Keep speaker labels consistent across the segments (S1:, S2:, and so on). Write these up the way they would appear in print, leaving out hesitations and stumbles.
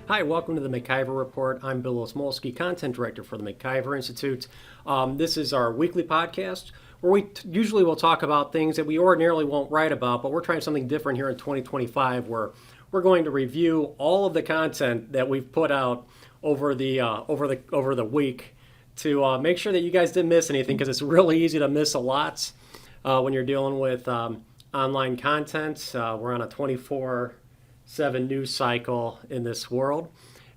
S1: Hi, welcome to the MacIver Report. I'm Bill Osmulski, Content Director for the MacIver Institute. This is our weekly podcast where we usually will talk about things that we ordinarily won't write about, but we're trying something different here in 2025 where we're going to review all of the content that we've put out over the week to make sure that you guys didn't miss anything, because it's really easy to miss a lot when you're dealing with online content. We're on a 24/7 news cycle in this world.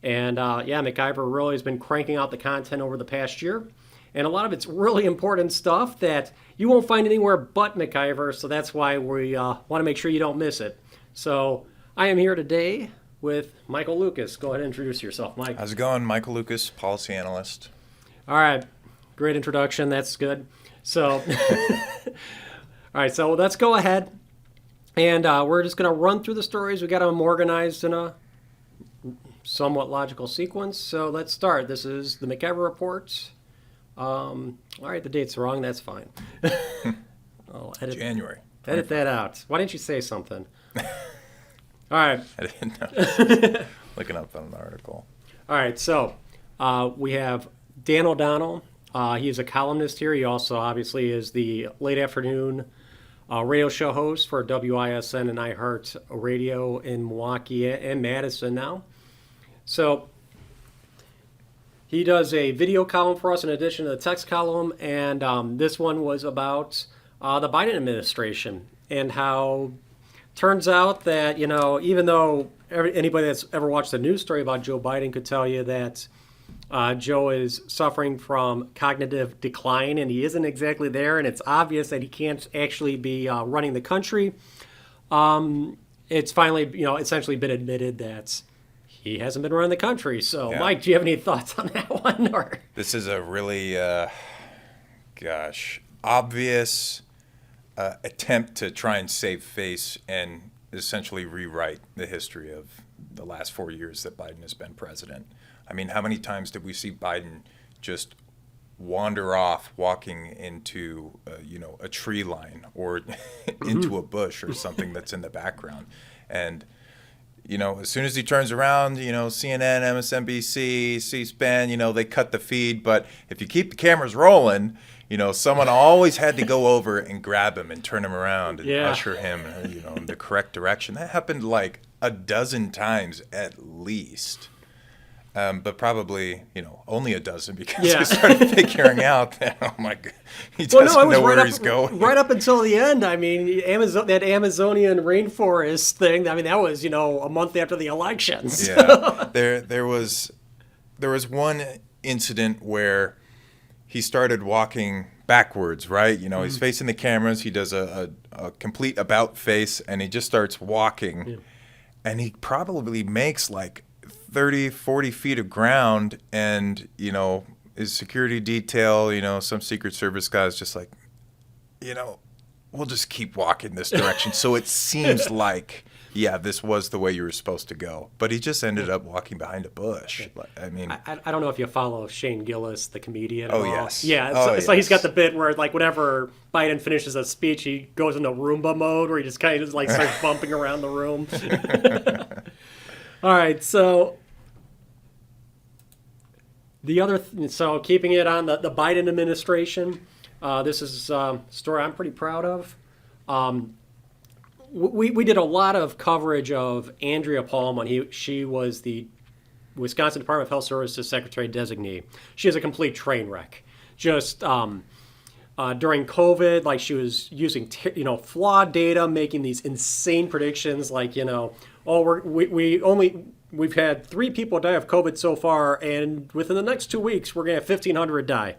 S1: And MacIver really has been cranking out the content over the past year. And a lot of it's really important stuff that you won't find anywhere but MacIver. So that's why we want to make sure you don't miss it. So I am here today with Michael Lucas. Go ahead and introduce yourself, Mike.
S2: How's it going? Michael Lucas, policy analyst.
S1: All right. Great introduction. That's good. So, all right. So let's go ahead. And we're just going to run through the stories. We got them organized in a somewhat logical sequence. So let's start. This is the MacIver Report. All right, the date's wrong. That's fine. I'll edit,
S2: January.
S1: Edit that out. Why didn't you say something? All right.
S2: I didn't know. Looking up on an article.
S1: All right, so we have Dan O'Donnell. He is a columnist here. He also obviously is the late afternoon radio show host for WISN and iHeart Radio in Milwaukee and Madison now. So he does a video column for us in addition to the text column, and this one was about the Biden administration and how turns out that, even though anybody that's ever watched a news story about Joe Biden could tell you that Joe is suffering from cognitive decline, and he isn't exactly there, and it's obvious that he can't actually be running the country. It's finally, essentially been admitted that he hasn't been running the country. So, yeah. Mike, do you have any thoughts on that one? Or?
S2: This is a really, obvious attempt to try and save face and essentially rewrite the history of the last 4 years that Biden has been president. I mean, how many times did we see Biden just wander off, walking into, a tree line or into a bush or something that's in the background? And, as soon as he turns around, CNN, MSNBC, C-SPAN, they cut the feed. But if you keep the cameras rolling, someone always had to go over and grab him and turn him around and usher him, in the correct direction. That happened like a dozen times at least. But probably, only a dozen, because he started figuring out that, oh my God, he doesn't know where he's going.
S1: Right up until the end. I mean, that Amazonian rainforest thing, I mean, that was, a month after the elections.
S2: Yeah, there was one incident where he started walking backwards, right? He's facing the cameras. He does a complete about face, and he just starts walking. Yeah. And he probably makes like 30, 40 feet of ground, and, his security detail, some Secret Service guys just like, we'll just keep walking this direction. So it seems like, this was the way you were supposed to go. But he just ended up walking behind a bush. I mean,
S1: I don't know if you follow Shane Gillis, the comedian.
S2: Oh, yes.
S1: Yeah, it's like he's got the bit where, like, whenever Biden finishes a speech, he goes into Roomba mode where he just kind of like starts bumping around the room. All right, so keeping it on the Biden administration, this is a story I'm pretty proud of. We did a lot of coverage of Andrea Palm when she was the Wisconsin Department of Health Services Secretary designee. She is a complete train wreck. Just during COVID, like, she was using flawed data, making these insane predictions, like we've had 3 people die of COVID so far, and within the next 2 weeks we're gonna have 1,500 die,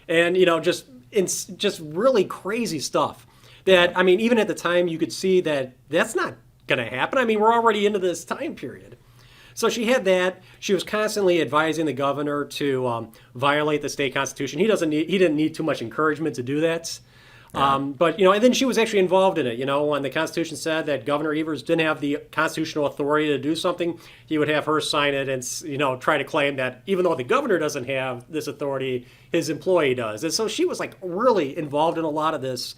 S1: and just really crazy stuff. That, I mean, even at the time you could see that that's not gonna happen. I mean, we're already into this time period. So she had that. She was constantly advising the governor to violate the state constitution. He didn't need too much encouragement to do that. But, and then she was actually involved in it. When the Constitution said that Governor Evers didn't have the constitutional authority to do something, he would have her sign it and, try to claim that even though the governor doesn't have this authority, his employee does. And so she was, like, really involved in a lot of this,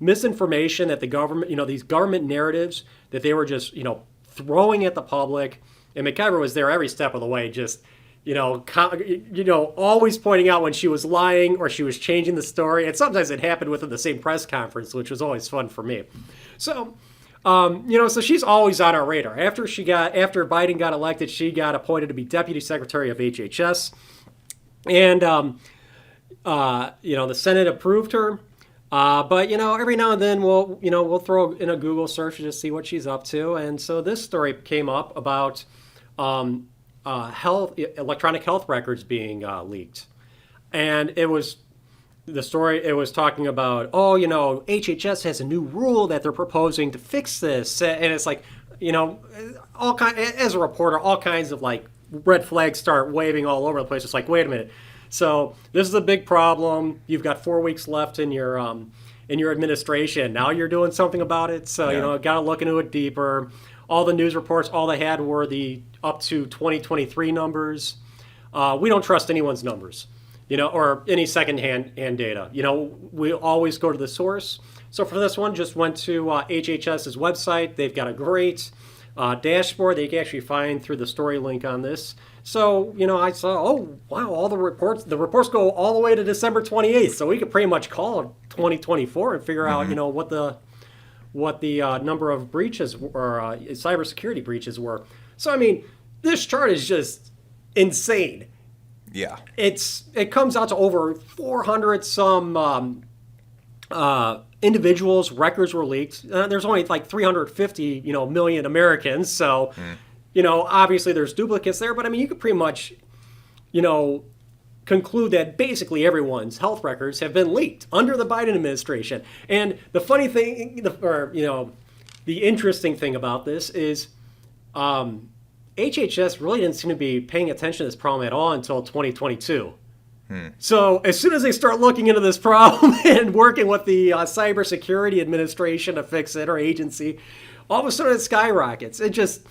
S1: misinformation that the government, these government narratives that they were just, throwing at the public And MacIver was there every step of the way, just always pointing out when she was lying or she was changing the story. And sometimes it happened within the same press conference, which was always fun for me. So, so she's always on our radar. After Biden got elected, she got appointed to be Deputy Secretary of HHS. And, the Senate approved her. But every now and then we'll throw in a Google search to see what she's up to. And so this story came up about electronic health records being leaked. And it was talking about, HHS has a new rule that they're proposing to fix this. And it's like, as a reporter, all kinds of like red flags start waving all over the place. It's like, wait a minute. So this is a big problem. You've got 4 weeks left in your administration. Now you're doing something about it. So, got to look into it deeper. All the news reports, all they had were the up to 2023 numbers. We don't trust anyone's numbers, or any secondhand data. We always go to the source. So for this one, just went to HHS's website. They've got a great dashboard that you can actually find through the story link on this. So, I saw, oh, wow, all the reports go all the way to December 28th. So we could pretty much call 2024 and figure out, what the number of breaches or cybersecurity breaches were. So, I mean, this chart is just insane.
S2: Yeah.
S1: It comes out to over 400 some individuals' records were leaked. There's only like 350, million Americans. So, obviously there's duplicates there. But I mean, you could pretty much, conclude that basically everyone's health records have been leaked under the Biden administration. And the funny thing, the interesting thing about this is HHS really didn't seem to be paying attention to this problem at all until 2022. So as soon as they start looking into this problem and working with the Cybersecurity Administration to fix it, or agency, all of a sudden it skyrockets. It just,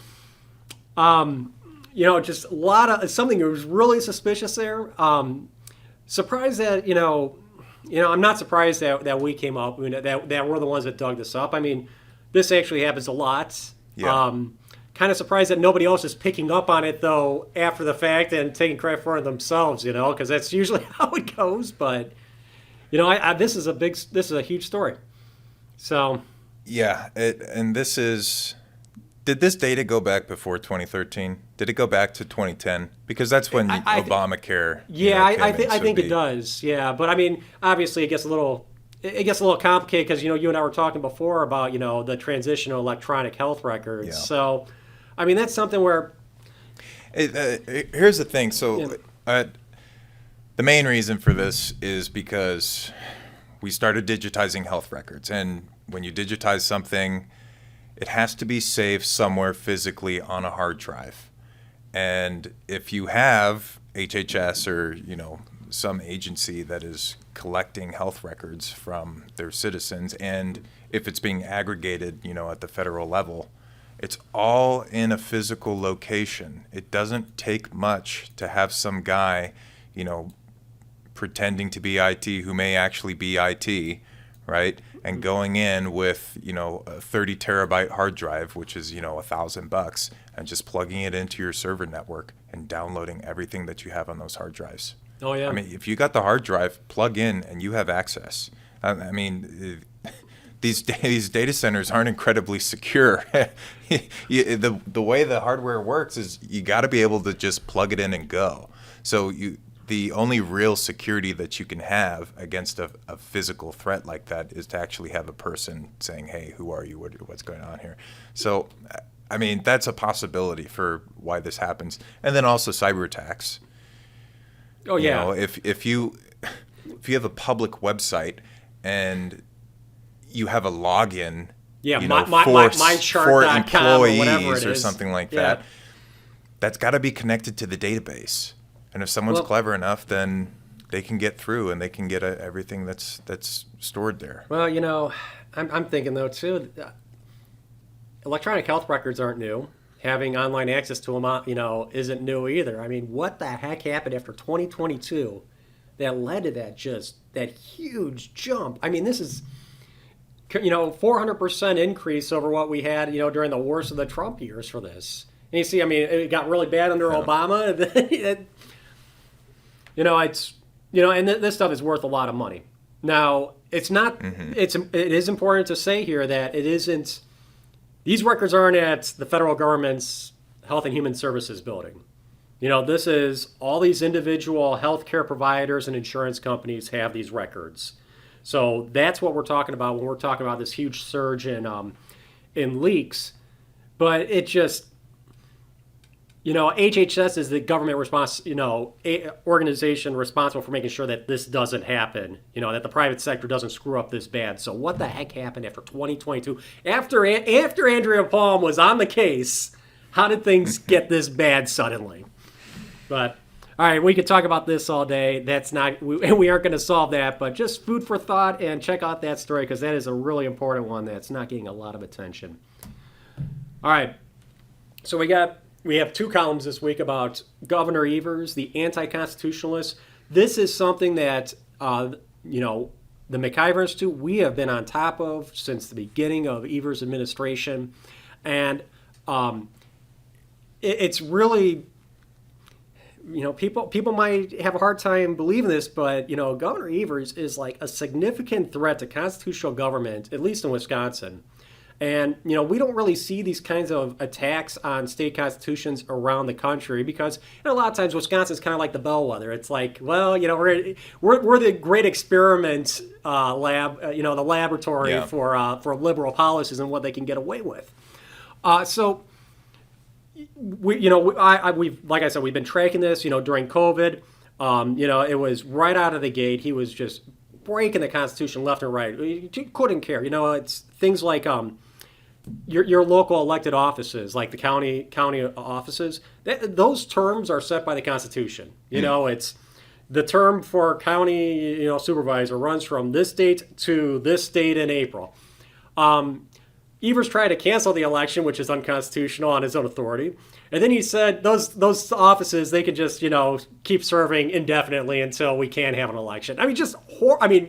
S1: just a lot of something that was really suspicious there. Surprised that, I'm not surprised that we came up, that we're the ones that dug this up. I mean, this actually happens a lot.
S2: Yeah.
S1: Kind of surprised that nobody else is picking up on it, though, after the fact and taking credit for it themselves, because that's usually how it goes. But, this is a huge story. So.
S2: Yeah. Did this data go back before 2013? Did it go back to 2010? Because that's when Obamacare.
S1: Yeah, I think it does. Yeah. But I mean, obviously it gets a little complicated because, you and I were talking before about, the transition to electronic health records.
S2: Yeah.
S1: So, I mean, that's something where.
S2: Here's the thing. So the main reason for this is because we started digitizing health records. And when you digitize something, it has to be saved somewhere physically on a hard drive. And if you have HHS or, some agency that is collecting health records from their citizens, and if it's being aggregated, at the federal level, it's all in a physical location. It doesn't take much to have some guy, pretending to be IT who may actually be IT, right? And going in with, a 30 terabyte hard drive, which is, $1,000, and just plugging it into your server network and downloading everything that you have on those hard drives.
S1: Oh, yeah.
S2: I mean, if you got the hard drive, plug in and you have access. I mean, these data centers aren't incredibly secure. The way the hardware works is you got to be able to just plug it in and go. So the only real security that you can have against a physical threat like that is to actually have a person saying, hey, who are you? What's going on here? So, I mean, that's a possibility for why this happens. And then also cyber attacks. Oh, yeah. If you have a public website and you have a login, for employees or something like that, that's got to be connected to the database. And if someone's clever enough, then they can get through and they can get everything that's stored there.
S1: Well, I'm thinking though too, electronic health records aren't new. Having online access to them, isn't new either. I mean, what the heck happened after 2022 that led to that huge jump? I mean, this is, 400% increase over what we had, during the worst of the Trump years for this. And you see, I mean, it got really bad under Obama. And this stuff is worth a lot of money. Now, it's not. It is important to say here that it isn't. These records aren't at the federal government's Health and Human Services building. This is all these individual healthcare providers and insurance companies have these records. So that's what we're talking about when we're talking about this huge surge in leaks. But it just, HHS is the government organization responsible for making sure that this doesn't happen, that the private sector doesn't screw up this bad. So what the heck happened after 2022? After Andrea Palm was on the case, how did things get this bad suddenly? But, all right, we could talk about this all day. We aren't going to solve that, but just food for thought, and check out that story because that is a really important one that's not getting a lot of attention. All right, so we have 2 columns this week about Governor Evers, the anti-constitutionalist. This is something that, the MacIver Institute, we have been on top of since the beginning of Evers' administration. And it's really, people might have a hard time believing this, but, Governor Evers is like a significant threat to constitutional government, at least in Wisconsin. And, we don't really see these kinds of attacks on state constitutions around the country because a lot of times Wisconsin's kind of like the bellwether. It's like, well, we're the great experiment lab, the laboratory for liberal policies and what they can get away with. So we've like I said, we've been tracking this, during COVID. It was right out of the gate. He was just breaking the Constitution left and right. He couldn't care. It's things like your local elected offices, like the county offices. Those terms are set by the Constitution. It's the term for county supervisor runs from this date to this date in April. Evers tried to cancel the election, which is unconstitutional on his own authority. And then he said those offices, they could just, keep serving indefinitely until we can have an election. I mean,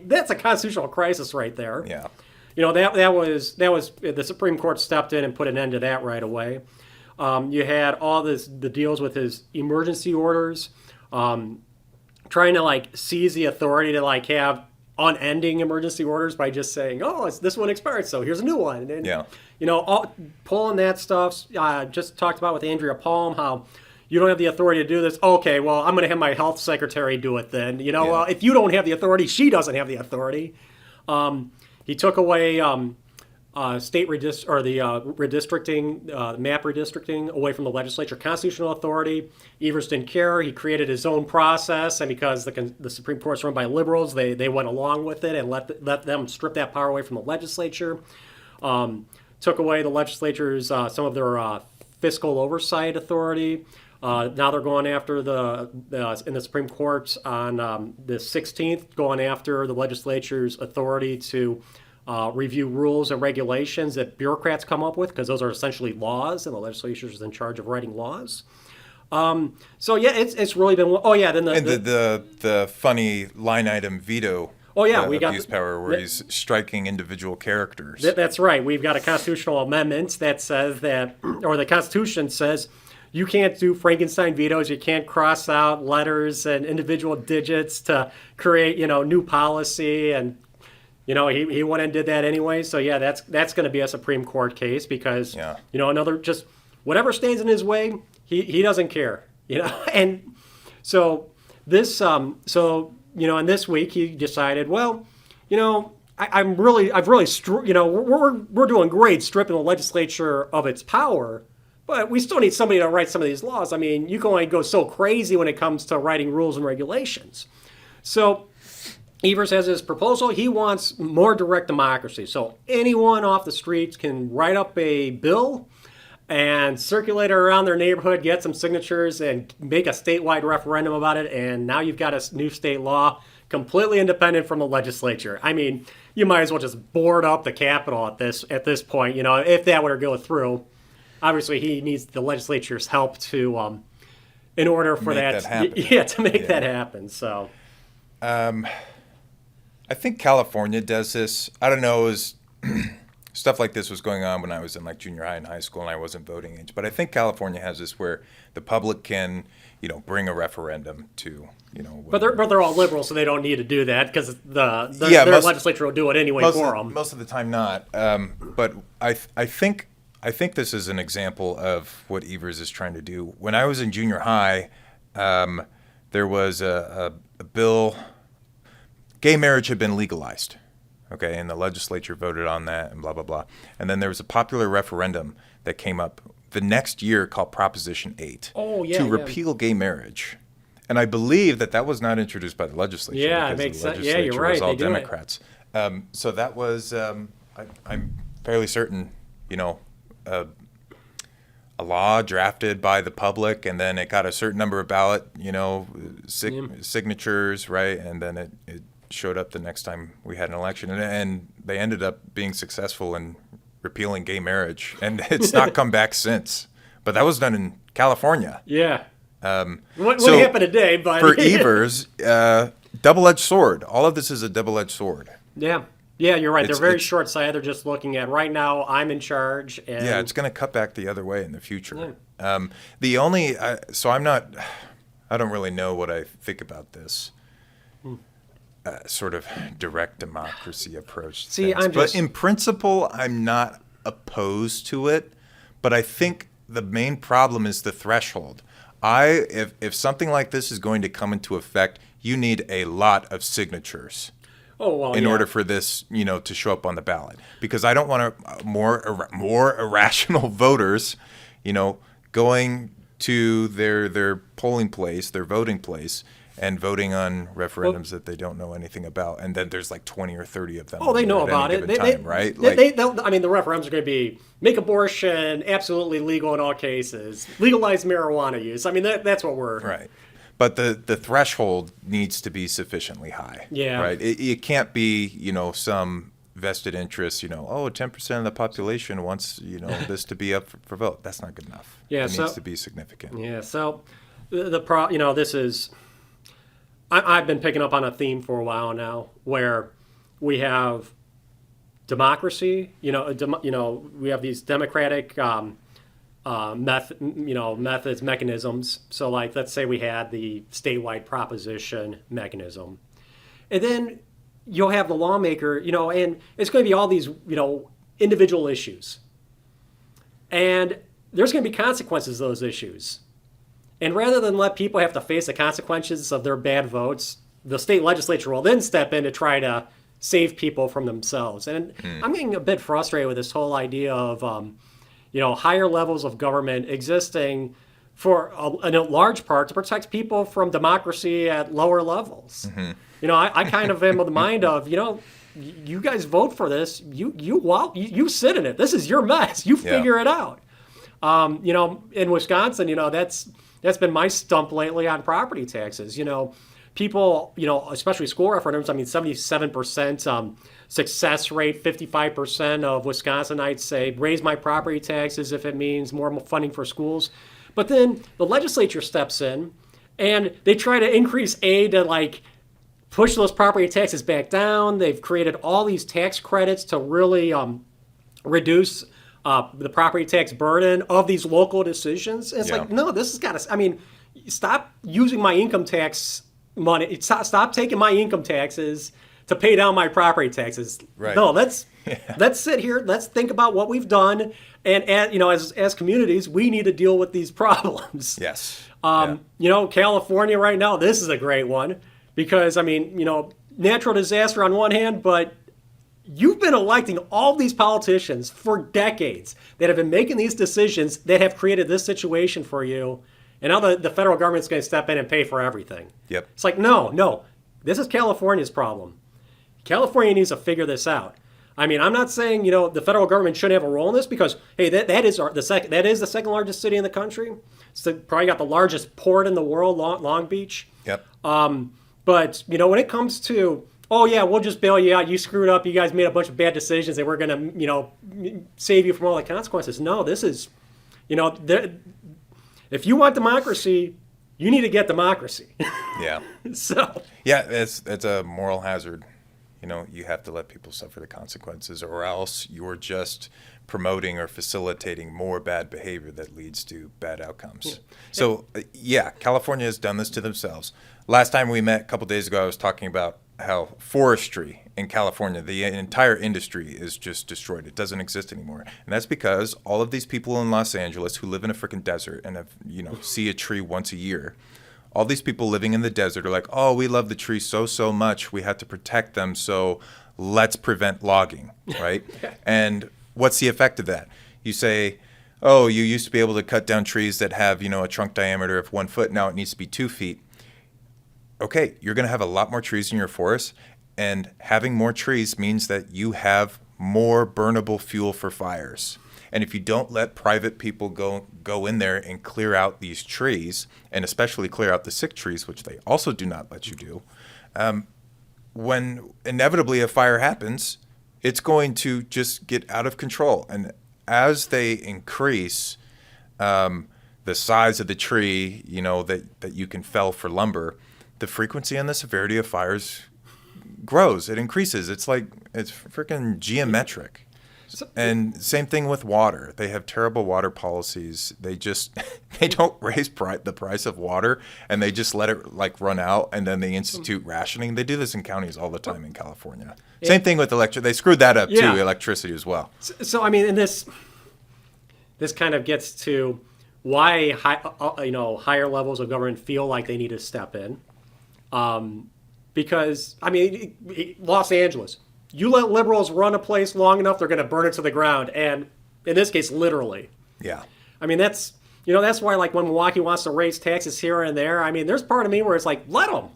S1: that's a constitutional crisis right there.
S2: Yeah.
S1: That was the Supreme Court stepped in and put an end to that right away. You had all the deals with his emergency orders, trying to seize the authority to have unending emergency orders by just saying, this one expired, so here's a new one. And, pulling that stuff, just talked about with Andrea Palm, how you don't have the authority to do this. Okay, well, I'm going to have my health secretary do it then. If you don't have the authority, she doesn't have the authority. He took away state redistricting, map redistricting away from the legislature, constitutional authority. Evers didn't care. He created his own process, and because the Supreme Court's run by liberals, they went along with it and let them strip that power away from the legislature. Took away the legislature's some of their fiscal oversight authority. Now they're going after in the Supreme Court on the 16th, going after the legislature's authority to review rules and regulations that bureaucrats come up with, because those are essentially laws, and the legislature is in charge of writing laws. It's really been. Then
S2: the funny line item veto.
S1: We got
S2: abuse power where he's striking individual characters.
S1: That's right. We've got a constitutional amendment that says that, or the Constitution says, you can't do Frankenstein vetoes. You can't cross out letters and individual digits to create, new policy. And, he went and did that anyway. So, that's going to be a Supreme Court case because, another just whatever stands in his way, he doesn't care, And so this, and this week he decided, well, I've really, we're doing great stripping the legislature of its power. But we still need somebody to write some of these laws. I mean, you can only go so crazy when it comes to writing rules and regulations. So Evers has his proposal. He wants more direct democracy. So anyone off the streets can write up a bill and circulate it around their neighborhood, get some signatures, and make a statewide referendum about it. And now you've got a new state law completely independent from the legislature. I mean, you might as well just board up the Capitol at this point, if that were to go through. Obviously, he needs the legislature's help to, in order for that happen. To make that happen. So,
S2: I think California does this. I don't know. Is stuff like this was going on when I was in like junior high and high school and I wasn't voting age. But I think California has this where the public can, bring a referendum to,
S1: But they're all liberals, so they don't need to do that because their legislature will do it anyway for them.
S2: Most of the time, not. But I think this is an example of what Evers is trying to do. When I was in junior high, there was a bill. Gay marriage had been legalized, okay, and the legislature voted on that, and blah blah blah. And then there was a popular referendum that came up the next year called Proposition 8 to repeal gay marriage. And I believe that was not introduced by the legislature.
S1: Yeah, it makes sense. Yeah, you're right.
S2: Was all
S1: they
S2: Democrats. So that was, I'm fairly certain, a law drafted by the public, and then it got a certain number of ballot, signatures, right? And then it showed up the next time we had an election, and they ended up being successful in repealing gay marriage, and it's not come back since. But that was done in California.
S1: Yeah. What happened today? But
S2: for Evers, double-edged sword. All of this is a double-edged sword.
S1: Yeah. Yeah, you're right. They're very short-sighted. They're just looking at right now. I'm in charge. And
S2: yeah, it's going to cut back the other way in the future.
S1: Yeah.
S2: I don't really know what I think about this sort of direct democracy approach. But in principle, I'm not opposed to it. But I think the main problem is the threshold. If something like this is going to come into effect, you need a lot of signatures. In order for this, to show up on the ballot, because I don't want more irrational voters, going to their polling place, their voting place, and voting on referendums that they don't know anything about, and then there's like 20 or 30 of them.
S1: Oh, they know about it.
S2: Right?
S1: The referendums are going to be make abortion absolutely legal in all cases, legalize marijuana use. I mean, that's what we're
S2: right. But the threshold needs to be sufficiently high.
S1: Yeah.
S2: Right. It can't be some vested interest. 10% of the population wants this to be up for vote. That's not good enough.
S1: Yeah.
S2: It needs to be significant.
S1: Yeah. So this is. I've been picking up on a theme for a while now, where we have democracy. We have these democratic methods, mechanisms. So, like, let's say we had the statewide proposition mechanism, and then you'll have the lawmaker. And it's going to be all these individual issues, and there's going to be consequences to those issues. And rather than let people have to face the consequences of their bad votes, the state legislature will then step in to try to save people from themselves. And I'm getting a bit frustrated with this whole idea of, higher levels of government existing in a large part to protect people from democracy at lower levels. Mm-hmm. I kind of am of the mind of, you guys vote for this. You sit in it. This is your mess. You figure it out. In Wisconsin, that's been my stump lately on property taxes. People, especially school referendums, 77% success rate, 55% of Wisconsinites say raise my property taxes if it means more funding for schools. But then the legislature steps in and they try to increase aid to push those property taxes back down. They've created all these tax credits to really reduce the property tax burden of these local decisions. And it's no, this has got to, stop using my income tax money. Stop taking my income taxes to pay down my property taxes.
S2: Right.
S1: No, let's sit here. Let's think about what we've done. And as communities, we need to deal with these problems.
S2: Yes.
S1: California right now, this is a great one because, natural disaster on one hand, but you've been electing all these politicians for decades that have been making these decisions that have created this situation for you. And now the federal government's going to step in and pay for everything.
S2: Yep.
S1: It's like, no, this is California's problem. California needs to figure this out. I'm not saying, the federal government shouldn't have a role in this because, hey, that is the second largest city in the country. It's probably got the largest port in the world, Long Beach.
S2: Yep.
S1: But, when it comes to, we'll just bail you out. You screwed up. You guys made a bunch of bad decisions and we're going to, save you from all the consequences. No, this is, if you want democracy, you need to get democracy.
S2: Yeah.
S1: So.
S2: Yeah, it's a moral hazard. you have to let people suffer the consequences, or else you're just promoting or facilitating more bad behavior that leads to bad outcomes.
S1: Yeah.
S2: So, California has done this to themselves. Last time we met, a couple days ago, I was talking about how forestry in California, the entire industry is just destroyed. It doesn't exist anymore. And that's because all of these people in Los Angeles who live in a freaking desert and have, see a tree once a year, all these people living in the desert are like, oh, we love the trees so much, we have to protect them, so let's prevent logging, right? And what's the effect of that? You say, oh, you used to be able to cut down trees that have, a trunk diameter of 1 foot, now it needs to be 2 feet. Okay, you're going to have a lot more trees in your forest, and having more trees means that you have more burnable fuel for fires. And if you don't let private people go in there and clear out these trees, and especially clear out the sick trees, which they also do not let you do, when inevitably a fire happens, it's going to just get out of control. And as they increase the size of the tree, that you can fell for lumber, the frequency and the severity of fires grows. It increases. It's freaking geometric. And same thing with water. They have terrible water policies. They don't raise the price of water, and they just let it run out, and then they institute rationing. They do this in counties all the time in California. Same thing with electricity. They screwed that up too, electricity as well.
S1: So I mean, and this kind of gets to why higher levels of government feel like they need to step in. Because, I mean, Los Angeles, you let liberals run a place long enough, they're going to burn it to the ground. And in this case, literally.
S2: Yeah.
S1: I mean, that's why, when Milwaukee wants to raise taxes here and there, I mean, there's part of me where it's like, let them.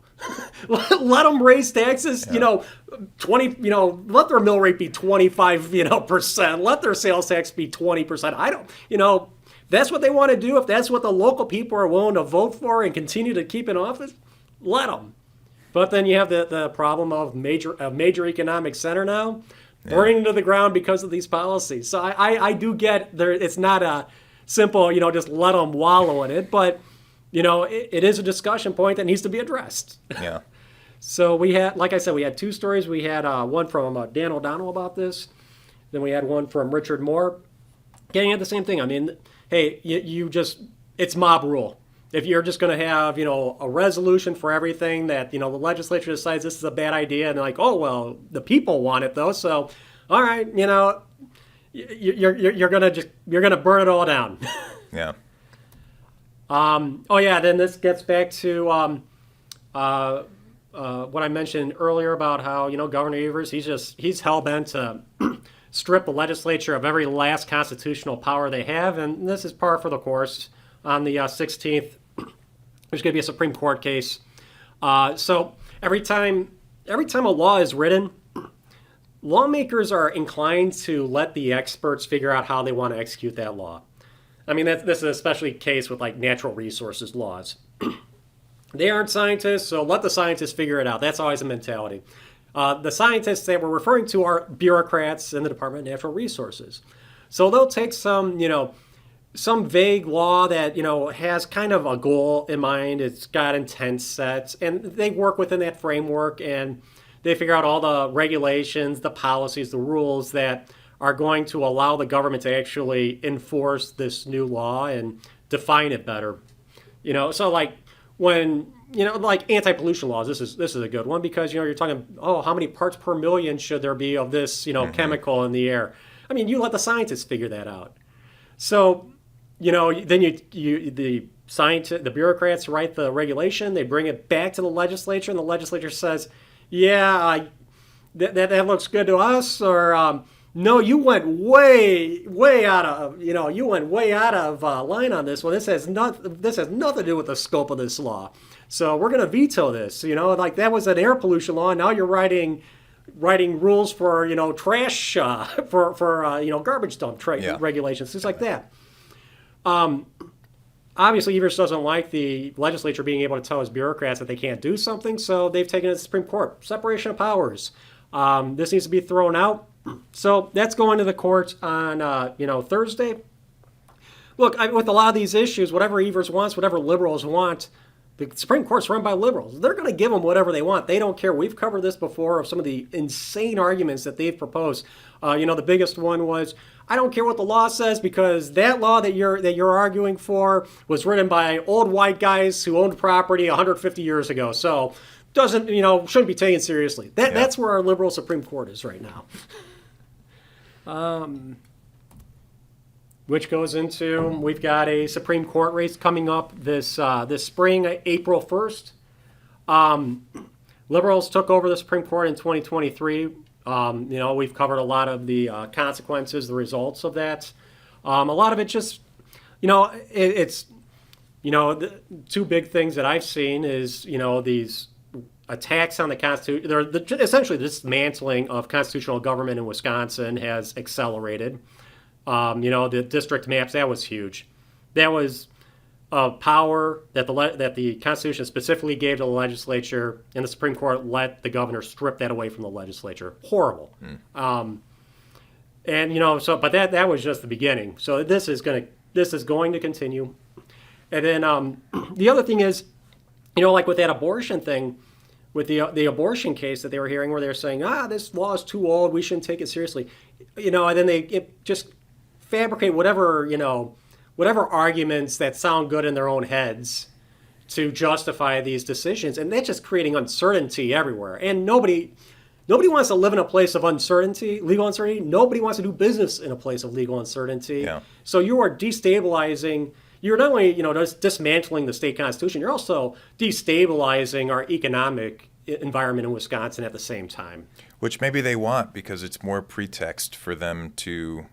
S1: Let them raise taxes, 20, let their mill rate be 25, percent. Let their sales tax be 20%. I don't, that's what they want to do. If that's what the local people are willing to vote for and continue to keep in office, let them. But then you have the problem of a major economic center now burning to the ground because of these policies. So I do get there. It's not a simple, just let them wallow in it. But, it is a discussion point that needs to be addressed.
S2: Yeah.
S1: So we had, like I said, we had two stories. We had one from Dan O'Donnell about this. Then we had one from Richard Moore getting at the same thing. I mean, hey, it's mob rule. If you're just going to have, a resolution for everything that, the legislature decides this is a bad idea, and they're like, oh, well, the people want it though. So, all right, you're going to burn it all down.
S2: Yeah.
S1: Then this gets back to what I mentioned earlier about how, Governor Evers, he's hell-bent to strip the legislature of every last constitutional power they have, and this is par for the course. On the 16th, there's going to be a Supreme Court case. So every time a law is written, lawmakers are inclined to let the experts figure out how they want to execute that law. I mean, this is especially the case with natural resources laws. They aren't scientists, so let the scientists figure it out. That's always a mentality. The scientists that we're referring to are bureaucrats in the Department of Natural Resources. So they'll take some vague law that, has kind of a goal in mind. It's got intent sets, and they work within that framework, and they figure out all the regulations, the policies, the rules that are going to allow the government to actually enforce this new law and define it better. So when, anti-pollution laws, this is a good one because, you're talking, how many parts per million should there be of this, chemical in the air? I mean, you let the scientists figure that out. So, then the bureaucrats write the regulation, they bring it back to the legislature, and the legislature says, that looks good to us, or no, you went way out of line on this one. This has nothing to do with the scope of this law. So we're going to veto this. That was an air pollution law. And now you're writing rules for trash for garbage dump regulations, things like that. Obviously, Evers doesn't like the legislature being able to tell his bureaucrats that they can't do something, so they've taken it to the Supreme Court. Separation of powers. This needs to be thrown out. So that's going to the court on Thursday. Look, with a lot of these issues, whatever Evers wants, whatever liberals want, The Supreme Court's run by liberals. They're going to give them whatever they want. They don't care. We've covered this before of some of the insane arguments that they've proposed. The biggest one was, I don't care what the law says because that law that you're arguing for was written by old white guys who owned property 150 years ago. So shouldn't be taken seriously. That's where our liberal Supreme Court is right now. Which goes into, we've got a Supreme Court race coming up this spring, April 1st. Liberals took over the Supreme Court in 2023. We've covered a lot of the consequences, the results of that. A lot of it just, it's, the two big things that I've seen is, these attacks on the Constitution. Essentially, the dismantling of constitutional government in Wisconsin has accelerated. The district maps, that was huge. That was a power that the Constitution specifically gave to the legislature, and the Supreme Court let the governor strip that away from the legislature. Horrible. But that was just the beginning. So this is going to continue. And then the other thing is, like with that abortion thing, with the abortion case that they were hearing, where they were saying, this law is too old, we shouldn't take it seriously. And then they just fabricate whatever arguments that sound good in their own heads to justify these decisions, and that's just creating uncertainty everywhere. And nobody wants to live in a place of uncertainty, legal uncertainty. Nobody wants to do business in a place of legal uncertainty. Yeah. So you are destabilizing. You're not only just dismantling the state constitution, you're also destabilizing our economic environment in Wisconsin at the same time.
S2: Which maybe they want because it's more pretext for them to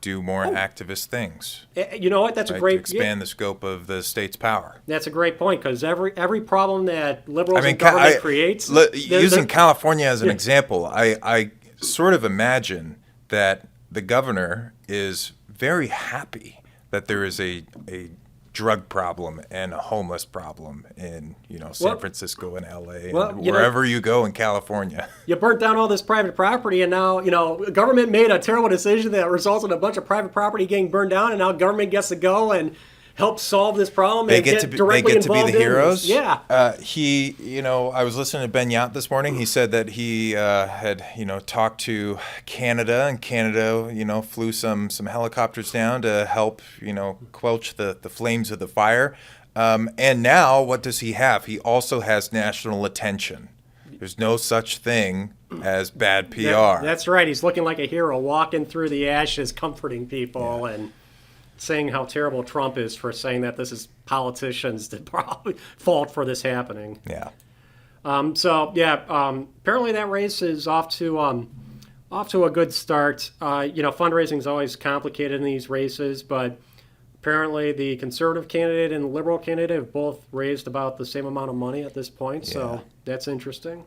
S2: do more activist things.
S1: You know what? That's a great...
S2: To expand the scope of the state's power.
S1: That's a great point, because every problem that liberals and government creates...
S2: Using California as an example, I sort of imagine that the governor is very happy that there is a drug problem and a homeless problem in San Francisco and LA and wherever you go in California.
S1: You burnt down all this private property, and now government made a terrible decision that results in a bunch of private property getting burned down, and now government gets to go and help solve this problem.
S2: They get to be the heroes.
S1: Yeah.
S2: I was listening to Ben Yacht this morning. He said that he had talked to Canada, and Canada flew some helicopters down to help quench the flames of the fire. And now what does he have? He also has national attention. There's no such thing as bad PR.
S1: That's right. He's looking like a hero, walking through the ashes, comforting people, and saying how terrible Trump is for saying that this is politicians that probably fault for this happening.
S2: Yeah.
S1: Apparently that race is off to a good start. Fundraising is always complicated in these races, but apparently the conservative candidate and the liberal candidate have both raised about the same amount of money at this point, so that's interesting.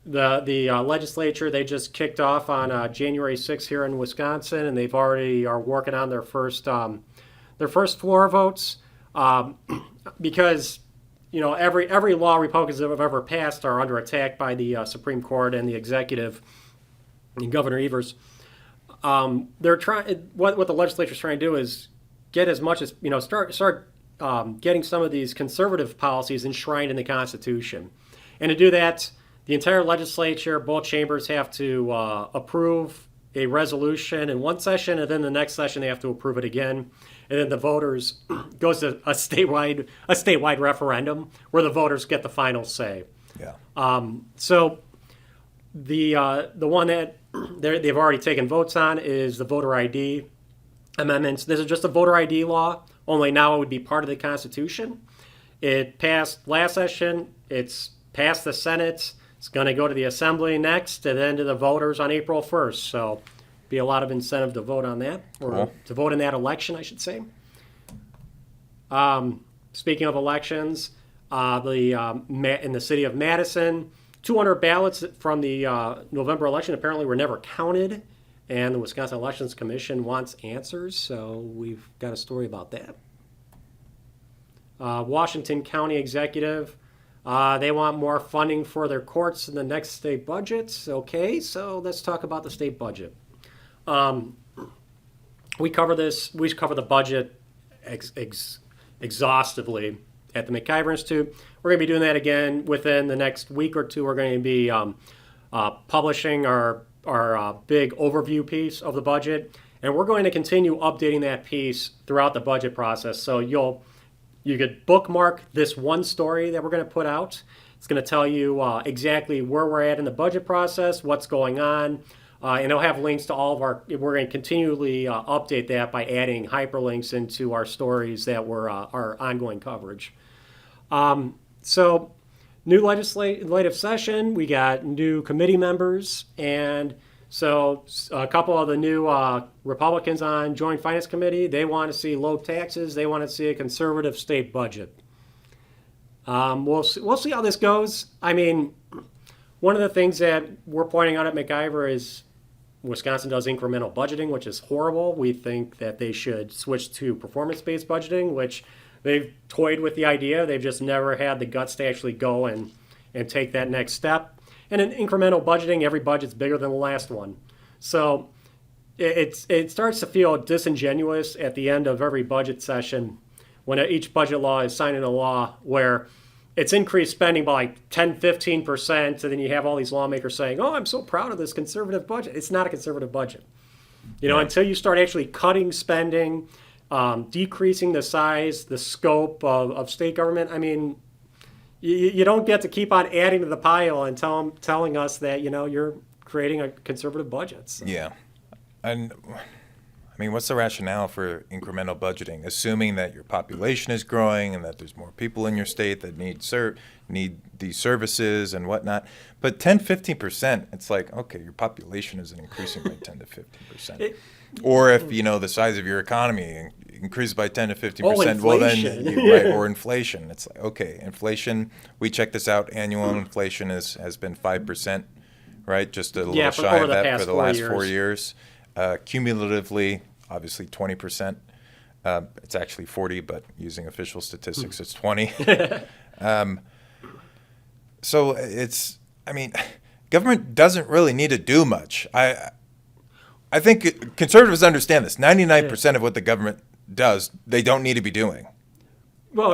S1: The legislature, they just kicked off on January 6th here in Wisconsin, and they've already are working on their first floor votes because every law Republicans have ever passed are under attack by the Supreme Court and the executive and Governor Evers. They're trying. What the legislature is trying to do is get as much as start getting some of these conservative policies enshrined in the Constitution, and to do that, the entire legislature, both chambers, have to approve a resolution in one session, and then the next session they have to approve it again. And then the voters goes to a statewide referendum where the voters get the final say.
S2: Yeah.
S1: So the one that they've already taken votes on is the voter ID amendments. This is just a voter ID law, only now it would be part of the Constitution. It passed last session. It's passed the Senate. It's going to go to the Assembly next, and then to the voters on April 1st. So be a lot of incentive to vote on that, or to vote in that election, I should say. Speaking of elections, in the city of Madison, 200 ballots from the November election apparently were never counted, and the Wisconsin Elections Commission wants answers, so we've got a story about that. Washington County Executive, they want more funding for their courts in the next state budgets. Okay, so let's talk about the state budget. We cover the budget exhaustively at the MacIver Institute. We're going to be doing that again within the next week or two. We're going to be publishing our big overview piece of the budget, and we're going to continue updating that piece throughout the budget process. So you could bookmark this one story that we're going to put out. It's going to tell you exactly where we're at in the budget process, what's going on, and it'll have links to all of our. We're going to continually update that by adding hyperlinks into our stories that were our ongoing coverage. So, new legislative session. We got new committee members, and so a couple of the new Republicans on Joint Finance Committee. They want to see low taxes. They want to see a conservative state budget. We'll see how this goes. I mean, one of the things that we're pointing out at MacIver is Wisconsin does incremental budgeting, which is horrible. We think that they should switch to performance-based budgeting, which they've toyed with the idea. They've just never had the guts to actually go and take that next step. And in incremental budgeting, every budget's bigger than the last one. So it starts to feel disingenuous at the end of every budget session when each budget law is signed into law, where it's increased spending by like 10, 15%, and then you have all these lawmakers saying, oh, I'm so proud of this conservative budget. It's not a conservative budget. Until you start actually cutting spending, decreasing the size, the scope of state government, I mean, you don't get to keep on adding to the pile and telling us that, you're creating a conservative budget. So.
S2: Yeah. And I mean, what's the rationale for incremental budgeting? Assuming that your population is growing and that there's more people in your state that need these services and whatnot. But 10, 15%, it's like, okay, your population isn't increasing by 10 to 15%. Or if, the size of your economy increases by 10 to 15%, well then, right, or inflation. It's like, okay, inflation, we checked this out, annual inflation has been 5%, right? Just a little shy of that for the last 4 years. Cumulatively, obviously 20%. It's actually 40, but using official statistics, it's 20. So government doesn't really need to do much. I think conservatives understand this. 99% of what the government does, they don't need to be doing.
S1: Well,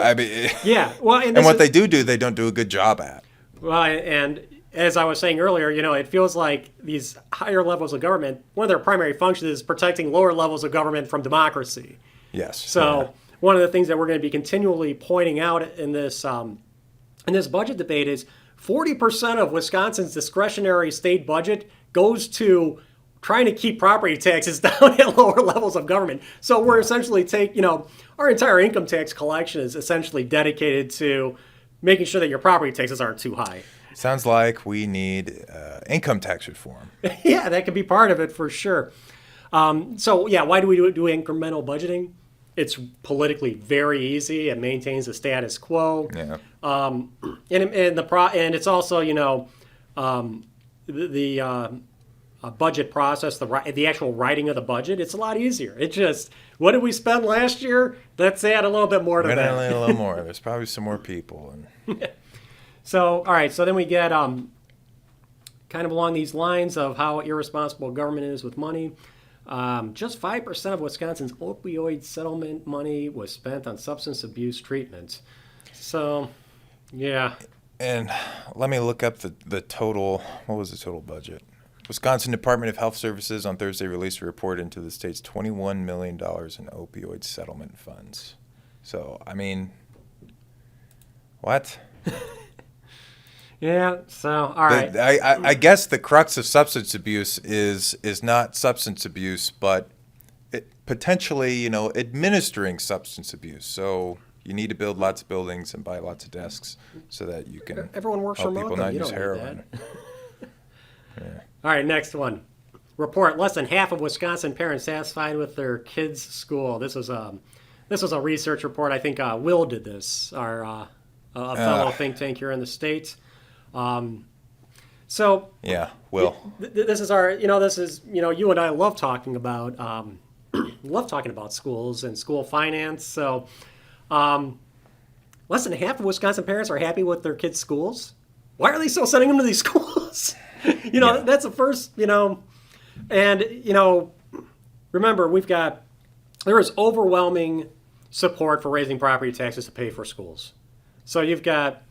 S1: yeah. Well,
S2: and what they do, they don't do a good job at.
S1: Well, and as I was saying earlier, it feels like these higher levels of government, one of their primary functions is protecting lower levels of government from democracy.
S2: Yes.
S1: So one of the things that we're going to be continually pointing out in this budget debate is 40% of Wisconsin's discretionary state budget goes to trying to keep property taxes down at lower levels of government. So we're essentially our entire income tax collection is essentially dedicated to making sure that your property taxes aren't too high.
S2: Sounds like we need income tax reform.
S1: Yeah, that could be part of it for sure. Why do we do incremental budgeting? It's politically very easy. It maintains the status quo.
S2: Yeah.
S1: And it's also the budget process, the actual writing of the budget. It's a lot easier. It just, what did we spend last year? Let's add a little bit more to that.
S2: Add a little more. There's probably some more people.
S1: So, all right. So then we get kind of along these lines of how irresponsible government is with money. Just 5% of Wisconsin's opioid settlement money was spent on substance abuse treatment. So, yeah. And
S2: let me look up the total. What was the total budget? Wisconsin Department of Health Services on Thursday released a report into the state's $21 million in opioid settlement funds. So, I mean, what?
S1: Yeah, so, all right.
S2: I guess the crux of substance abuse is not substance abuse, but potentially, administering substance abuse. So you need to build lots of buildings and buy lots of desks so that you can
S1: Everyone works
S2: help
S1: remote,
S2: people not
S1: you
S2: use
S1: don't
S2: heroin.
S1: Yeah. All right, next one. Report: less than half of Wisconsin parents satisfied with their kids' school. This was a research report. I think Will did this, our a fellow think tank here in the state. So
S2: yeah, Will.
S1: This is our. You and I love talking about schools and school finance. So less than half of Wisconsin parents are happy with their kids' schools. Why are they still sending them to these schools? That's the first, and, remember, there is overwhelming support for raising property taxes to pay for schools. So you've got,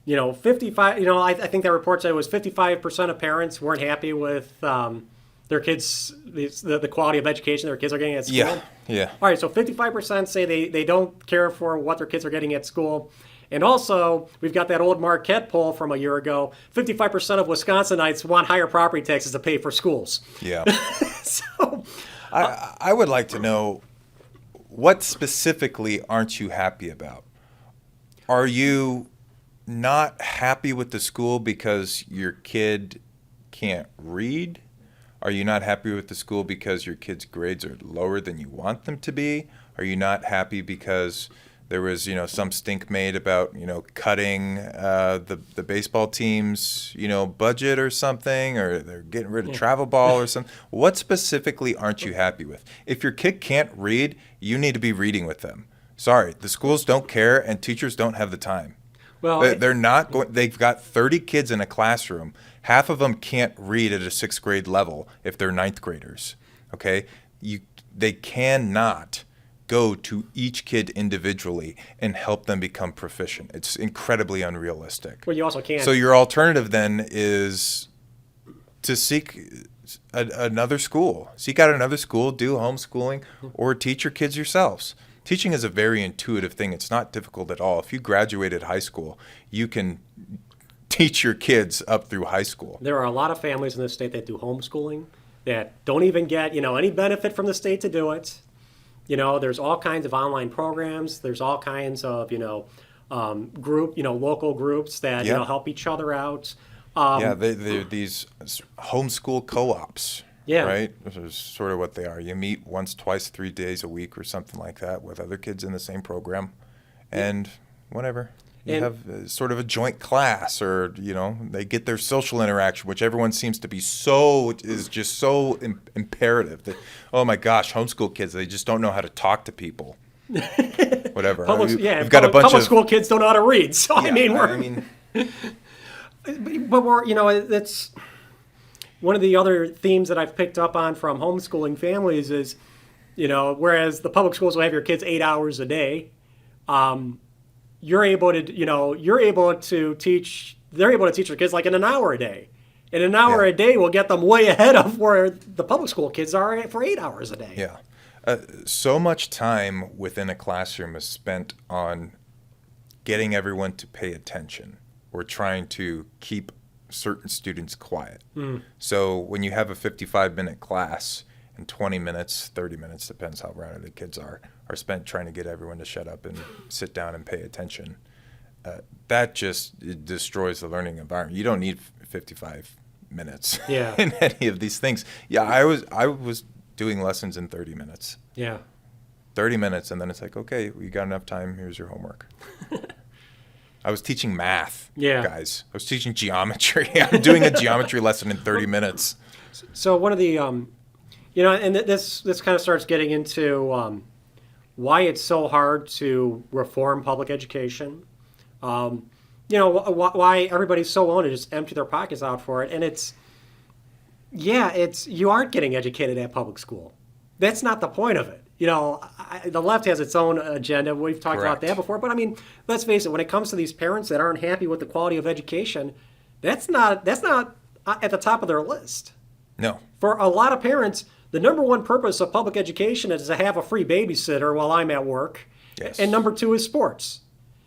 S1: 55, I think that report said it was 55% of parents weren't happy with their kids, the quality of education their kids are getting at school.
S2: Yeah, yeah.
S1: All right, so 55% say they don't care for what their kids are getting at school. And also, we've got that old Marquette poll from a year ago. 55% of Wisconsinites want higher property taxes to pay for schools.
S2: Yeah.
S1: So,
S2: I would like to know, what specifically aren't you happy about? Are you not happy with the school because your kid can't read? Are you not happy with the school because your kid's grades are lower than you want them to be? Are you not happy because there was, some stink made about, cutting the baseball team's, budget or something, or they're getting rid of travel ball or something? What specifically aren't you happy with? If your kid can't read, you need to be reading with them. Sorry, the schools don't care and teachers don't have the time.
S1: well,
S2: They're not going. They've got 30 kids in a classroom. Half of them can't read at a 6th grade level if they're 9th graders. Okay, they cannot go to each kid individually and help them become proficient. It's incredibly unrealistic.
S1: well, you also can't.
S2: So your alternative then is to seek another school. Seek out another school, do homeschooling, or teach your kids yourselves. Teaching is a very intuitive thing. It's not difficult at all. If you graduated high school, you can teach your kids up through high school.
S1: There are a lot of families in this state that do homeschooling that don't even get, any benefit from the state to do it. There's all kinds of online programs. There's all kinds of, local groups that,
S2: Yeah.
S1: help each other out.
S2: Yeah, they're these homeschool co-ops.
S1: Yeah.
S2: Right? This is sort of what they are. You meet once, twice, 3 days a week or something like that with other kids in the same program, and whatever. You
S1: And-
S2: have sort of a joint class, or they get their social interaction, which everyone seems to be is just so imperative that, oh my gosh, homeschool kids, they just don't know how to talk to people. Whatever. We've got a bunch
S1: public
S2: of
S1: school kids don't know how to read. So
S2: Yeah,
S1: I mean, but we're, that's one of the other themes that I've picked up on from homeschooling families is, whereas the public schools will have your kids 8 hours a day, they're able to teach their kids like in an hour a day. And an hour
S2: Yeah.
S1: a day will get them way ahead of where the public school kids are for 8 hours a day.
S2: Yeah. So much time within a classroom is spent on getting everyone to pay attention or trying to keep certain students quiet. So when you have a 55-minute class and 20 minutes, 30 minutes, depends how rowdy the kids are spent trying to get everyone to shut up and sit down and pay attention, that just it destroys the learning environment. You don't need 55 minutes
S1: Yeah.
S2: in any of these things. Yeah, I was doing lessons in 30 minutes.
S1: Yeah.
S2: 30 minutes, and then it's like, okay, we got enough time. Here's your homework. I was teaching math,
S1: Yeah.
S2: guys. I was teaching geometry. I'm doing a geometry lesson in 30 minutes.
S1: So one of the, and this kind of starts getting into why it's so hard to reform public education. Why everybody's so willing to just empty their pockets out for it. And you aren't getting educated at public school. That's not the point of it. The left has its own agenda. We've talked about
S2: Correct.
S1: that before. But I mean, let's face it. When it comes to these parents that aren't happy with the quality of education, that's not at the top of their list.
S2: No.
S1: For a lot of parents, the number one purpose of public education is to have a free babysitter while I'm at work.
S2: Yes.
S1: And number two is sports.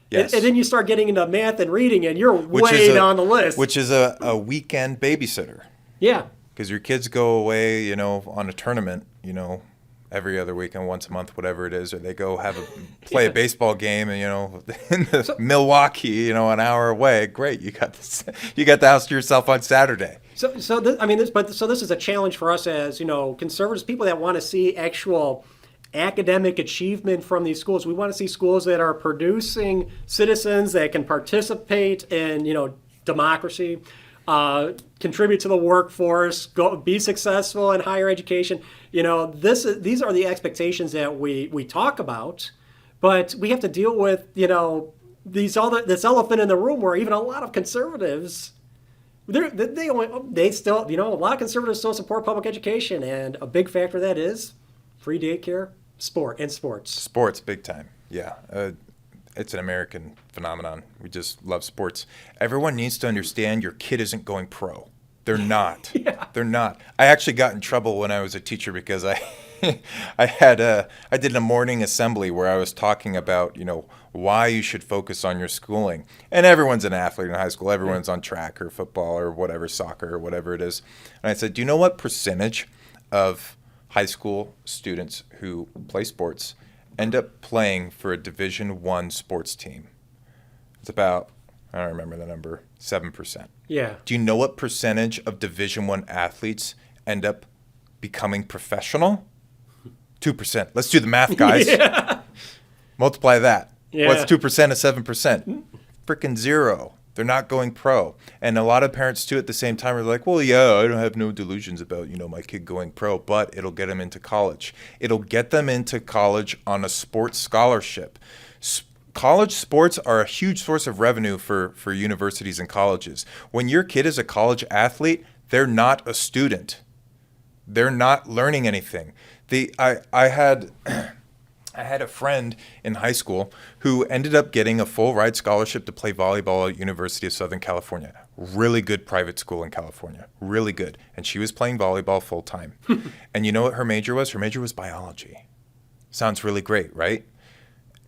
S2: Yes.
S1: And then you start getting into math and reading, and you're
S2: Which
S1: way
S2: is
S1: down the list.
S2: Which is a weekend babysitter.
S1: Yeah.
S2: Because your kids go away, on a tournament, every other weekend, once a month, whatever it is, or they go play a baseball game, and in Milwaukee, an hour away. Great, you got the house to yourself on Saturday.
S1: So this is a challenge for us as conservatives, people that want to see actual academic achievement from these schools. We want to see schools that are producing citizens that can participate in democracy, contribute to the workforce, be successful in higher education. These are the expectations that we talk about, but we have to deal with this elephant in the room where even a lot of conservatives. A lot of conservatives still support public education, and a big factor of that is free daycare, sports.
S2: Sports, big time. Yeah. It's an American phenomenon. We just love sports. Everyone needs to understand your kid isn't going pro. They're not.
S1: Yeah.
S2: They're not. I actually got in trouble when I was a teacher because I I did a morning assembly where I was talking about, why you should focus on your schooling. And everyone's an athlete in high school. Everyone's on track or football or whatever, soccer or whatever it is. And I said, do you know what percentage of high school students who play sports end up playing for a Division I sports team? It's about, I don't remember the number, 7%.
S1: Yeah.
S2: Do you know what percentage of Division I athletes end up becoming professional? 2%. Let's do the math, guys.
S1: Yeah.
S2: Multiply that.
S1: Yeah.
S2: What's 2% of 7%? Freaking zero. They're not going pro. And a lot of parents, too, at the same time are like, well, yeah, I don't have no delusions about, my kid going pro, but it'll get them into college. It'll get them into college on a sports scholarship. College sports are a huge source of revenue for universities and colleges. When your kid is a college athlete, they're not a student. They're not learning anything. I had a friend in high school who ended up getting a full ride scholarship to play volleyball at University of Southern California. Really good private school in California. Really good. And she was playing volleyball full time. And you know what her major was? Her major was biology. Sounds really great, right?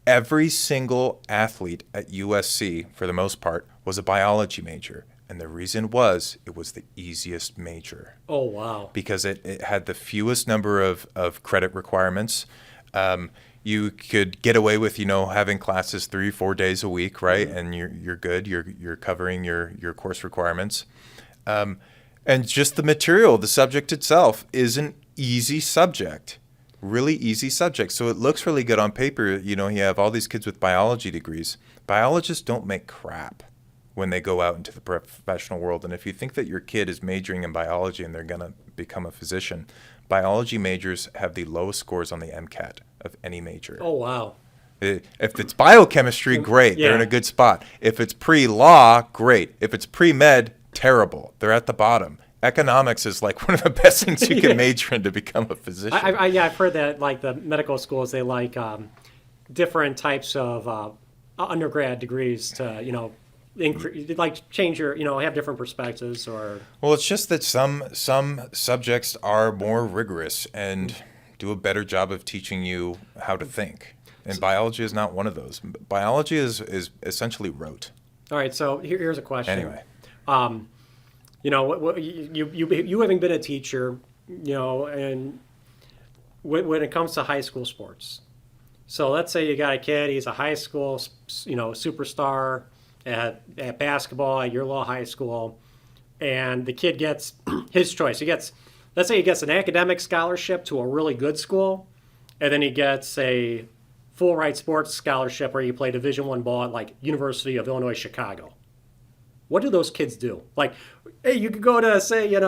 S2: Every single athlete at USC, for the most part, was a biology major. And the reason was it was the easiest major.
S1: Oh, wow.
S2: Because it had the fewest number of credit requirements. You could get away with, having classes 3-4 days a week, right? Mm-hmm. And you're good. You're covering your course requirements. And just the material, the subject itself is an easy subject. Really easy subject. So it looks really good on paper. You have all these kids with biology degrees. Biologists don't make crap when they go out into the professional world. And if you think that your kid is majoring in biology and they're going to become a physician, biology majors have the lowest scores on the MCAT of any major.
S1: Oh, wow.
S2: If it's biochemistry, great.
S1: Yeah.
S2: They're in a good spot. If it's pre-law, great. If it's pre-med, terrible. They're at the bottom. Economics is like one of the best things you can major in to become a physician.
S1: I've heard that like the medical schools, they like different types of undergrad degrees to, change your, have different perspectives or.
S2: Well, it's just that some subjects are more rigorous and do a better job of teaching you how to think. And biology is not one of those. Biology is essentially rote.
S1: All right, so here's a question.
S2: Anyway.
S1: You having been a teacher, and when it comes to high school sports, so let's say you got a kid, he's a high school, superstar at basketball at your little high school, and the kid gets his choice. Let's say he gets an academic scholarship to a really good school, and then he gets a full ride sports scholarship where you play Division I ball at like University of Illinois, Chicago. What do those kids do? Like, hey, you could go to, say, you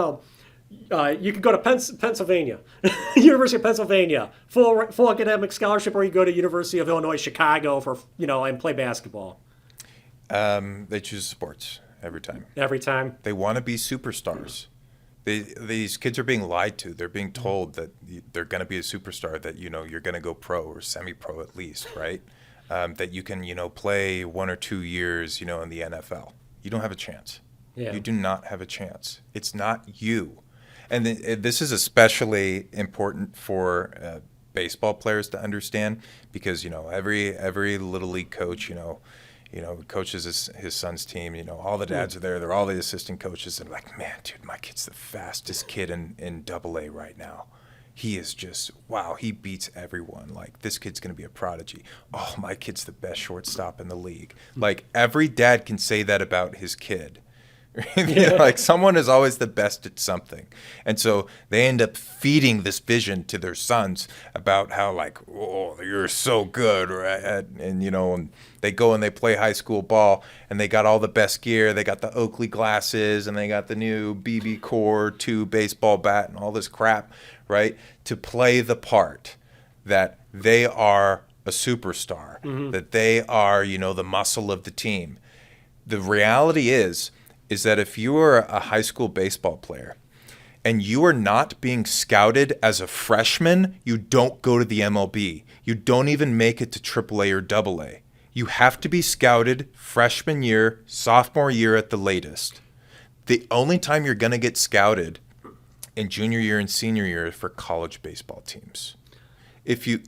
S1: could go to Pennsylvania, University of Pennsylvania, full academic scholarship, or you go to University of Illinois, Chicago for, and play basketball.
S2: They choose sports every time.
S1: Every time?
S2: They want to be superstars. These kids are being lied to. They're being told that they're going to be a superstar, that, you're going to go pro or semi-pro at least, right? That you can, play 1 or 2 years, in the NFL. You don't have a chance.
S1: Yeah.
S2: You do not have a chance. It's not you. And this is especially important for baseball players to understand because, every little league coach, coaches his son's team, all the dads are there. They're all the assistant coaches. And like, man, dude, my kid's the fastest kid in AA right now. He is just, wow, he beats everyone. Like, this kid's going to be a prodigy. Oh, my kid's the best shortstop in the league. Like, every dad can say that about his kid. Like, someone is always the best at something. And so they end up feeding this vision to their sons about how, like, oh, you're so good. And they go and they play high school ball, and they got all the best gear. They got the Oakley glasses, and they got the new BB Core 2 baseball bat and all this crap, right, to play the part that they are a superstar, that they are, the muscle of the team. The reality is that if you are a high school baseball player and you are not being scouted as a freshman, you don't go to the MLB. You don't even make it to AAA or AA. You have to be scouted freshman year, sophomore year at the latest. The only time you're going to get scouted in junior year and senior year is for college baseball teams. If you're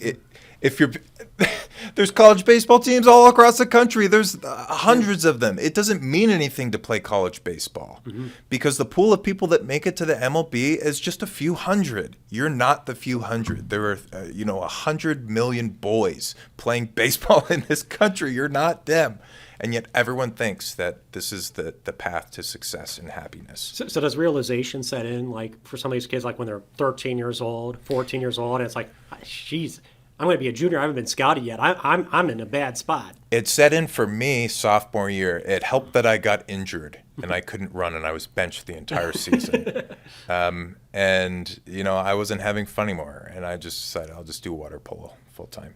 S2: there's college baseball teams all across the country. There's hundreds of them. It doesn't mean anything to play college baseball because the pool of people that make it to the MLB is just a few hundred. You're not the few hundred. There are 100 million boys playing baseball in this country. You're not them. And yet everyone thinks that this is the path to success and happiness.
S1: So does realization set in, like, for some of these kids, like when they're 13 years old, 14 years old, and it's like, jeez, I'm going to be a junior. I haven't been scouted yet. I'm in a bad spot.
S2: It set in for me sophomore year. It helped that I got injured and I couldn't run and I was benched the entire season. And I wasn't having fun anymore. And I just decided I'll just do water polo full time.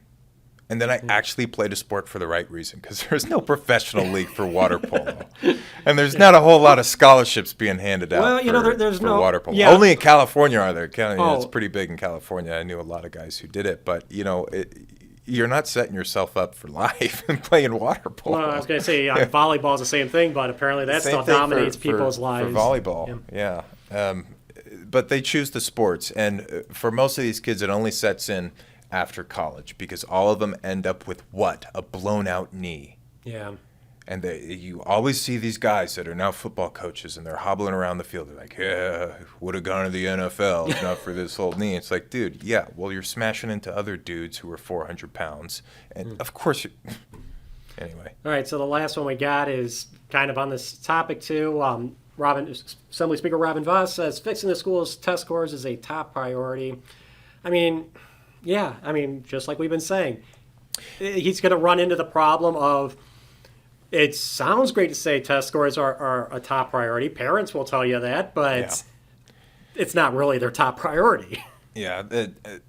S2: And then I actually played a sport for the right reason because there's no professional league for water polo. And there's not a whole lot of scholarships being handed out
S1: there's
S2: for
S1: no
S2: water polo.
S1: Yeah.
S2: Only in California are there. It's pretty big in California. I knew a lot of guys who did it. But, you're not setting yourself up for life and playing water polo.
S1: Well, I was going to say volleyball is the same thing, but apparently that
S2: Same
S1: still
S2: thing
S1: dominates
S2: for
S1: people's lives.
S2: For volleyball, yeah. But they choose the sports. And for most of these kids, it only sets in after college because all of them end up with what? A blown out knee.
S1: Yeah.
S2: And you always see these guys that are now football coaches and they're hobbling around the field. They're like, yeah, would have gone to the NFL if not for this old knee. It's like, dude, yeah, well, you're smashing into other dudes who are 400 pounds. And of course, anyway.
S1: All right, so the last one we got is kind of on this topic too. Assembly Speaker Robin Voss says fixing the school's test scores is a top priority. I mean, yeah, just like we've been saying, he's going to run into the problem of, it sounds great to say test scores are a top priority. Parents will tell you that, but it's not really their top priority.
S2: Yeah, the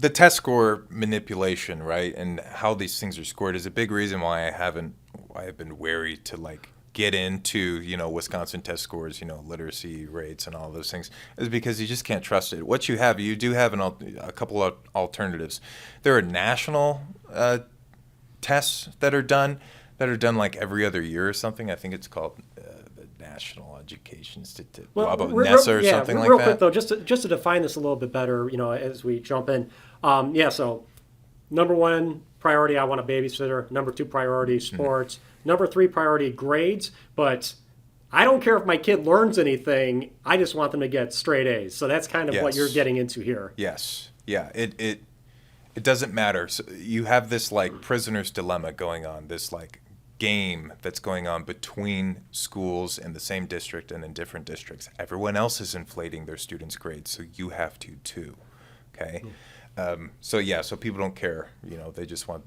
S2: test score manipulation, right, and how these things are scored is a big reason why I have been wary to get into Wisconsin test scores, literacy rates and all those things, is because you just can't trust it. What you do have a couple of alternatives. There are national tests that are done like every other year or something. I think it's called the National Education Statistics, NESA or something like that.
S1: Real quick though, just to define this a little bit better, as we jump in. So number one priority, I want a babysitter. Number two priority, sports. Number three priority, grades. But I don't care if my kid learns anything. I just want them to get straight A's. So that's kind of what you're getting into here.
S2: Yes. Yeah. It doesn't matter. So you have this prisoner's dilemma going on, this game that's going on between schools in the same district and in different districts. Everyone else is inflating their students' grades, so you have to too. Okay? So people don't care. They just want,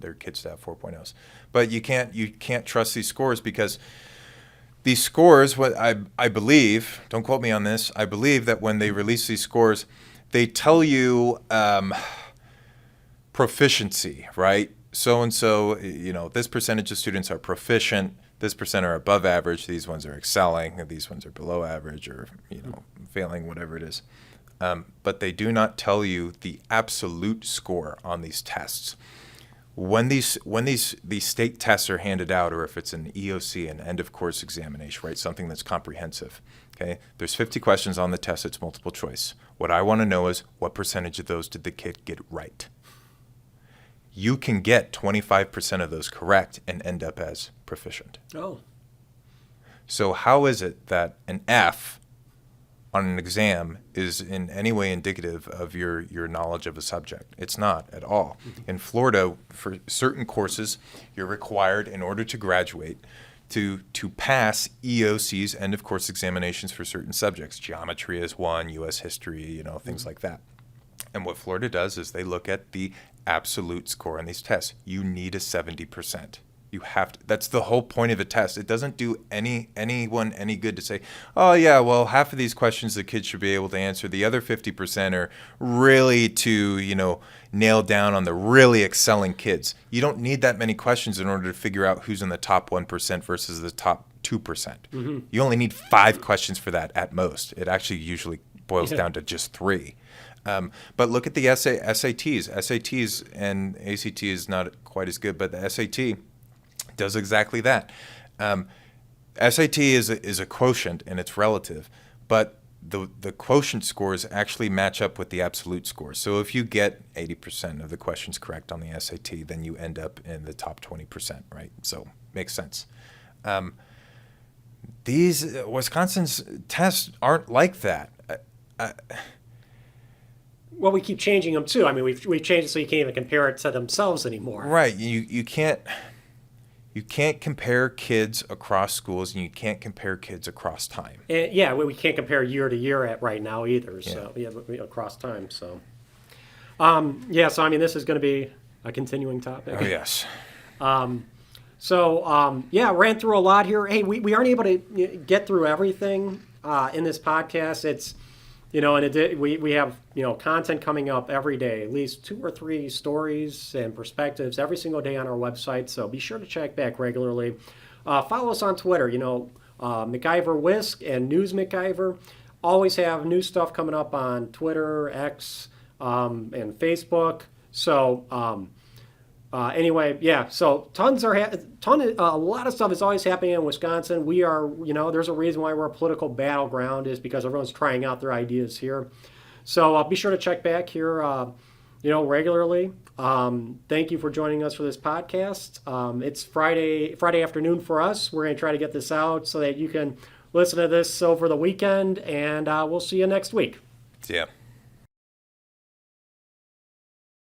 S2: their kids to have 4.0s. But you can't trust these scores because these scores, what I believe, don't quote me on this, I believe that when they release these scores, they tell you proficiency, right? So-and-so, this percentage of students are proficient, this percent are above average, these ones are excelling, these ones are below average or, failing, whatever it is. But they do not tell you the absolute score on these tests. When these state tests are handed out, or if it's an EOC, an end of course examination, right, something that's comprehensive, okay, there's 50 questions on the test, it's multiple choice. What I want to know is what percentage of those did the kid get right? You can get 25% of those correct and end up as proficient.
S1: Oh.
S2: So how is it that an F on an exam is in any way indicative of your knowledge of a subject? It's not at all. In Florida, for certain courses, you're required, in order to graduate, to pass EOC's end of course examinations for certain subjects. Geometry is one, U.S. history, things like that. And what Florida does is they look at the absolute score on these tests. You need a 70%. You have to. That's the whole point of a test. It doesn't do anyone any good to say, oh yeah, well, half of these questions the kids should be able to answer. The other 50% are really to nail down on the really excelling kids. You don't need that many questions in order to figure out who's in the top 1% versus the top 2%. Mm-hmm. You only need 5 questions for that at most. It actually usually boils down to just 3. But look at the SATs. SATs and ACT is not quite as good, but the SAT does exactly that. SAT is a quotient and it's relative, but the quotient scores actually match up with the absolute score. So if you get 80% of the questions correct on the SAT, then you end up in the top 20%, right? So makes sense. These Wisconsin's tests aren't like that.
S1: Well, we keep changing them too. I mean, we've changed it so you can't even compare it to themselves anymore.
S2: Right. You can't compare kids across schools, and you can't compare kids across time.
S1: And yeah, we can't compare year to year right now either. So across time. So so I mean, this is going to be a continuing topic.
S2: Oh yes.
S1: Ran through a lot here. Hey, we aren't able to get through everything in this podcast. It's we have content coming up every day, at least 2 or 3 stories and perspectives every single day on our website. So be sure to check back regularly. Follow us on Twitter. MacIver Whisk and News MacIver always have new stuff coming up on Twitter, X, and Facebook. So so a lot of stuff is always happening in Wisconsin. We are, there's a reason why we're a political battleground, is because everyone's trying out their ideas here. So be sure to check back here, regularly. Thank you for joining us for this podcast. It's Friday afternoon for us. We're going to try to get this out so that you can listen to this over the weekend, and we'll see you next week.
S2: Yeah.